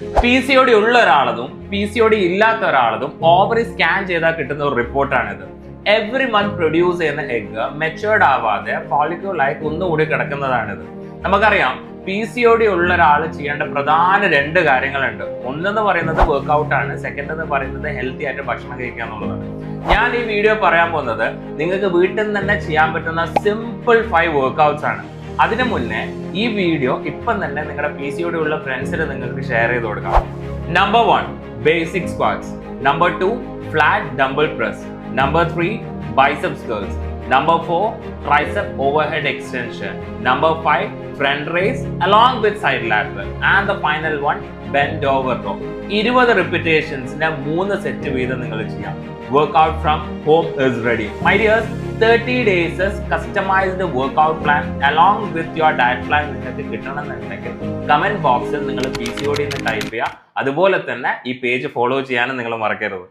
PCOD ഉള്ള ഒരാളതും PCOD ഇല്ലാത്ത ഒരാളതും ovary scan ചെയ്താൽ കിട്ടുന്ന ഒരു റിപ്പോർട്ടാണിത്. എവറി മന്ത് പ്രൊഡ്യൂസ് ചെയ്യുന്ന എഗ് മെച്ചുവേർഡ് ആവാതെ ഫോളിക്യൂളായി ഒന്നുകൂടി കിടക്കുന്നതാണിത്. നമുക്കറിയാം PCOD ഉള്ള ഒരാൾ ചെയ്യേണ്ട പ്രധാന 2 കാര്യങ്ങളുണ്ട്. ഒന്നെന്ന് പറയുന്നത് വർക്ക്ഔട്ട് ആണ്, സെക്കൻഡ് എന്ന് പറയുന്നത് ഹെൽത്തി ആയിട്ട് ഭക്ഷണം കഴിക്കുക എന്നുള്ളതാണ്. ഞാൻ ഈ വീഡിയോ പറയാൻ പോകുന്നത് നിങ്ങൾക്ക് വീട്ടിൽ നിന്ന് തന്നെ ചെയ്യാൻ പറ്റുന്ന സിമ്പിൾ 5 വർക്ക്ഔട്ട്സ് ആണ്. അതിനു മുന്നേ ഈ വീഡിയോ ഇപ്പം തന്നെ നിങ്ങളുടെ PCOD ഉള്ള ഫ്രണ്ട്സിന് നിങ്ങൾക്ക് ഷെയർ ചെയ്ത് കൊടുക്കാം. Number 1 basic squats, number 2 flat dumbbell press, number 3 biceps curls, number 4 tricep overhead extension, number 5 front raise along with side lateral, and the final one bend over row. 20 repetitionsne 3 set വീതം നിങ്ങൾ ചെയ്യാം. Workout from home is ready. My dears, 30 days customized workout plan along with your diet plan നിങ്ങൾക്ക് കിട്ടണമെന്നുണ്ടെങ്കിൽ comment ബോക്സിൽ നിങ്ങൾ PCOD എന്ന് type ചെയ്യുക. അതുപോലെ തന്നെ ഈ പേജ് ഫോളോ ചെയ്യാനും നിങ്ങൾ മറക്കരുത്.